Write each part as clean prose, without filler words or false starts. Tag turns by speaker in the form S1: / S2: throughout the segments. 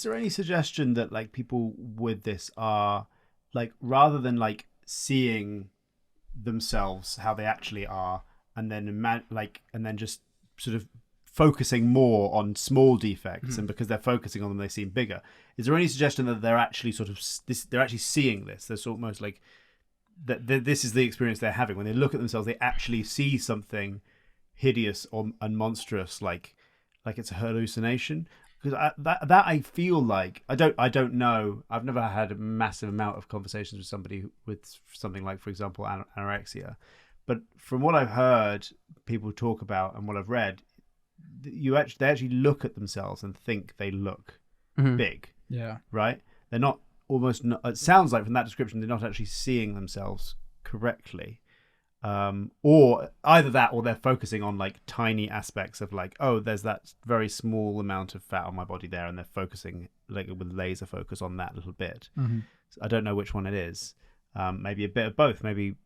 S1: is there any suggestion that like people with this are like, rather than like seeing themselves how they actually are, and then and then just sort of focusing more on small defects, and because they're focusing on them, they seem bigger. Is there any suggestion that they're actually they're actually seeing this? There's almost like that this is the experience they're having when they look at themselves. They actually see something hideous and monstrous, like it's a hallucination. Because that I feel like I don't know. I've never had a massive amount of conversations with somebody with something like, for example, anorexia, but from what I've heard people talk about and what I've read, they actually look at themselves and think they look big.
S2: Yeah.
S1: Right? They're not it sounds like from that description they're not actually seeing themselves correctly. Or either that, or they're focusing on like tiny aspects of like, oh, there's that very small amount of fat on my body there, and they're focusing like with laser focus on that little bit. So I don't know which one it is. Maybe a bit of both, maybe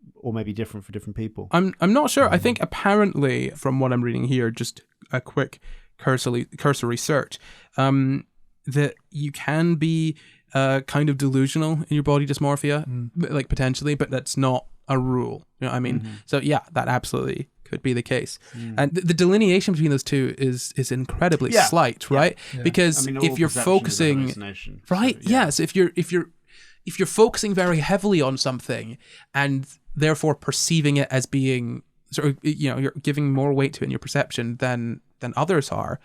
S1: different for different people.
S3: I'm not sure. I think apparently from what I'm reading here, just a quick cursory search, that you can be kind of delusional in your body dysmorphia, like potentially, but that's not a rule. You know what I mean? So yeah, that absolutely could be the case. And the delineation between those two is incredibly slight, right? Yeah. Because if you're focusing, right? So, yes, if you're focusing very heavily on something and therefore perceiving it as being sort of, you're giving more weight to it in your perception than others are,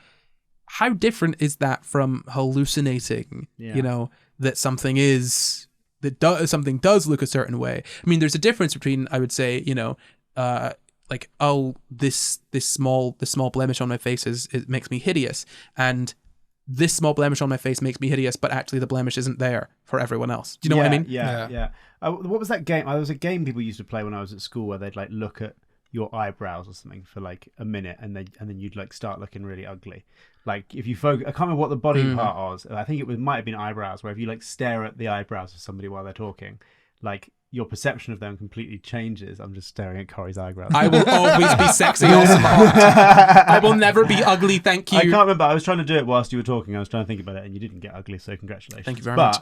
S3: how different is that from hallucinating, that something something does look a certain way? I mean, there's a difference between, I would say, like, oh, this small blemish on my face it makes me hideous, and this small blemish on my face makes me hideous, but actually the blemish isn't there for everyone else. Do you know what I mean?
S1: Yeah. What was that game? There was a game people used to play when I was at school where they'd like look at your eyebrows or something for like a minute, and then you'd like start looking really ugly. Like if you focus, I can't remember what the body part was. I think it might have been eyebrows, where if you like stare at the eyebrows of somebody while they're talking, like your perception of them completely changes. I'm just staring at Corey's eyebrows.
S3: I will always be sexy, awesome, hot. I will never be ugly, thank you.
S1: I can't remember. I was trying to do it whilst you were talking. I was trying to think about it, and you didn't get ugly, so congratulations.
S3: Thank you very much.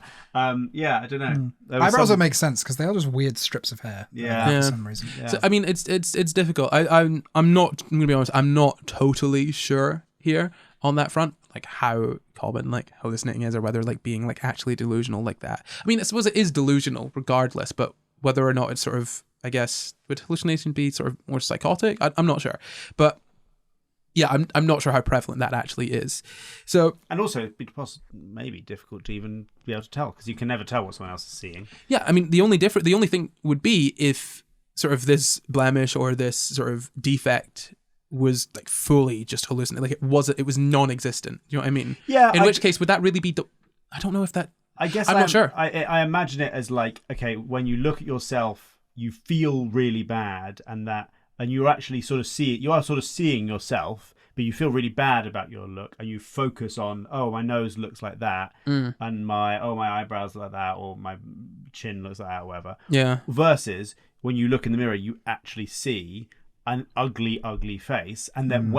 S1: Yeah, I don't know.
S2: Eyebrows don't make sense because they are just weird strips of hair. For some reason.
S1: Yeah.
S3: So I mean, it's difficult. I'm not. I'm gonna be honest. I'm not totally sure here on that front, like how common like hallucinating is, or whether like being like actually delusional like that. I mean, I suppose it is delusional regardless, but whether or not it's sort of, I guess, would hallucination be sort of more psychotic? I'm not sure, but yeah, I'm not sure how prevalent that actually is. So,
S1: and also it'd be maybe difficult to even be able to tell, because you can never tell what someone else is seeing.
S3: Yeah, I mean, the only thing would be if sort of this blemish or this sort of defect was like fully just hallucinating, like it was non-existent. You know what I mean?
S1: Yeah.
S3: In which case, would that really be? I don't know if that.
S1: I guess
S3: I'm not sure.
S1: I imagine it as like, okay, when you look at yourself, you feel really bad, and you're actually sort of seeing yourself, but you feel really bad about your look, and you focus on, oh, my nose looks like that, and my eyebrows look like that, or my chin looks like that, or whatever.
S3: Yeah.
S1: Versus when you look in the mirror, you actually see an ugly face, and then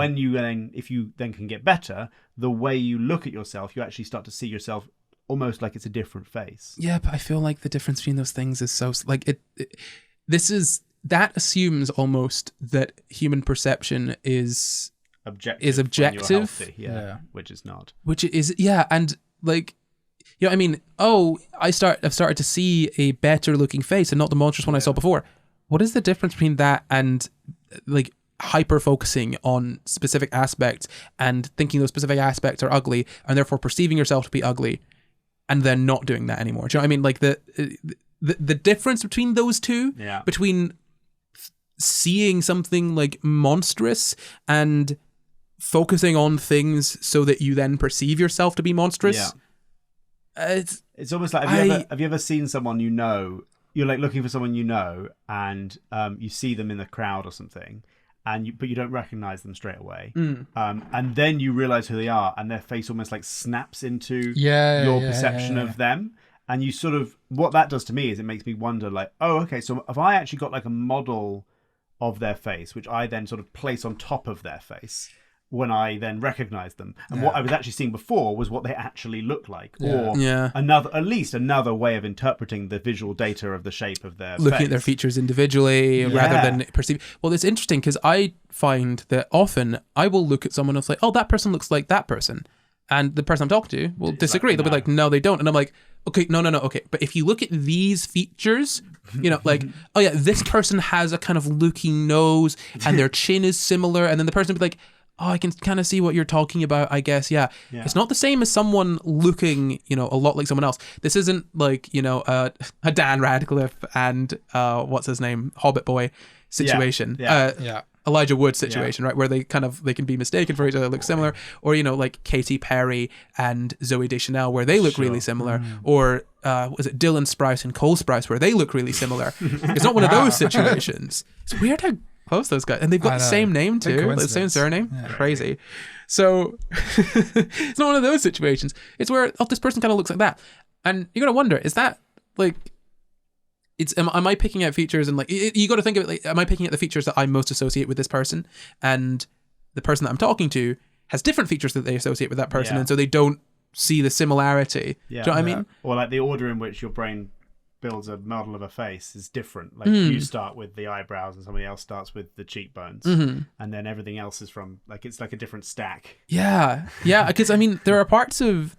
S1: if you then can get better, the way you look at yourself, you actually start to see yourself almost like it's a different face.
S3: Yeah, but I feel like the difference between those things is so like that assumes almost that human perception is objective.
S1: Yeah, which is not.
S3: Which is and like, I mean, I've started to see a better looking face and not the monstrous one I saw before. What is the difference between that and like hyper focusing on specific aspects and thinking those specific aspects are ugly and therefore perceiving yourself to be ugly and then not doing that anymore? Do you know what I mean? Like the difference between those two, between seeing something like monstrous and focusing on things so that you then perceive yourself to be monstrous.
S1: Yeah. It's almost like, have you ever seen someone you're like looking for someone and you see them in the crowd or something, but you don't recognize them straight away, and then you realize who they are, and their face almost like snaps into your perception of them, and you sort of, what that does to me is it makes me wonder, like, oh, okay, so if I actually got like a model of their face, which I then sort of place on top of their face, when I then recognized them. And what I was actually seeing before was what they actually look like, or at least another way of interpreting the visual data of the shape of their
S3: looking
S1: face.
S3: at their features individually rather than perceive. Well, it's interesting because I find that often I will look at someone and say, oh, that person looks like that person. And the person I'm talking to will disagree. They'll be like, no, they don't. And I'm like, okay, no, okay. But if you look at these features, like, oh yeah, this person has a kind of looking nose and their chin is similar. And then the person will be like, oh, I can kind of see what you're talking about, I guess. Yeah. It's not the same as someone looking, a lot like someone else. This isn't like, a Dan Radcliffe and what's his name, Hobbit boy situation. Elijah Wood situation, right? Where they can be mistaken for each other, look similar. Or, like Katy Perry and Zooey Deschanel, where they look really similar. Or was it Dylan Sprouse and Cole Sprouse, where they look really similar? It's not one of those situations. It's weird how close those guys, and they've got the same name too, the same surname. Crazy. So it's not one of those situations. It's where this person kind of looks like that, and you're gonna wonder, is that like, am I picking out features, and like you got to think of it like, am I picking out the features that I most associate with this person, and the person that I'm talking to has different features that they associate with that person, and so they don't see the similarity. Do you know what I mean?
S1: Or like the order in which your brain builds a model of a face is different. Like you start with the eyebrows and somebody else starts with the cheekbones, and then everything else is from like, it's like a different stack. Yeah,
S3: because I mean there are parts of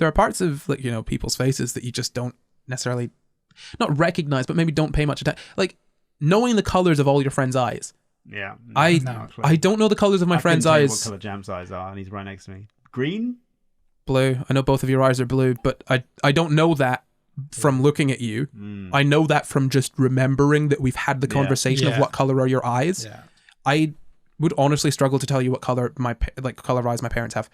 S3: like people's faces that you just don't necessarily not recognize, but maybe don't pay much attention. Like knowing the colors of all your friends' eyes. I don't know the colors of my friend's eyes.
S1: What color Jam's eyes are, and he's right next to me. Green,
S3: blue. I know both of your eyes are blue, but I don't know that from looking at you. I know that from just remembering that we've had the conversation of what color are your eyes. I would honestly struggle to tell you what color color of eyes my parents have.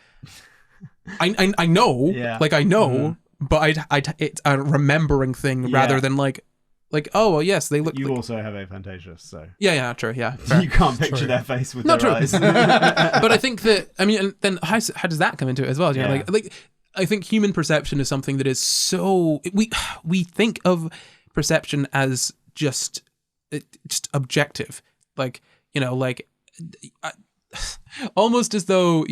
S3: I know, I know, but it's a remembering thing rather than like, oh well, yes, they look.
S1: You also have aphantasia, so
S3: true,
S1: fair. You can't picture their face with their eyes.
S3: But I think that and then how does that come into it as well? Like I think human perception is something that is so we think of perception as just objective, almost as though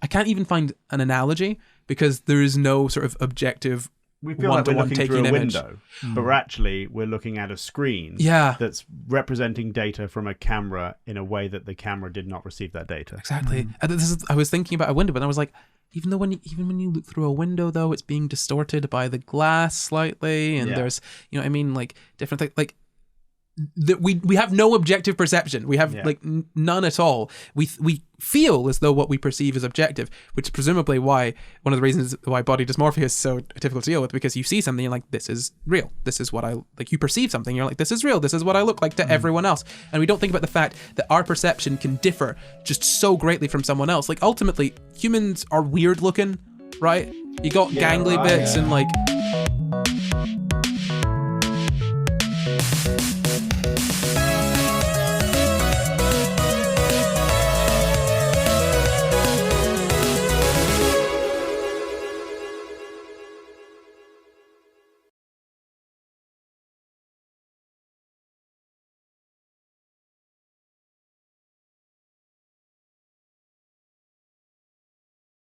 S3: I can't even find an analogy because there is no sort of objective.
S1: We feel like we're looking through a window, but we're looking at a screen that's representing data from a camera in a way that the camera did not receive that data.
S3: Exactly. And I was thinking about a window, but I was like, even when you look through a window, though, it's being distorted by the glass slightly, and there's different things like. We have no objective perception. We have none at all. We feel as though what we perceive is objective, which is presumably one of the reasons why body dysmorphia is so difficult to deal with, because you see something, you're like, this is real. This is what I like. You perceive something, you're like, this is real. This is what I look like to everyone else. And we don't think about the fact that our perception can differ just so greatly from someone else. Like ultimately, humans are weird looking, right? You got gangly bits and like.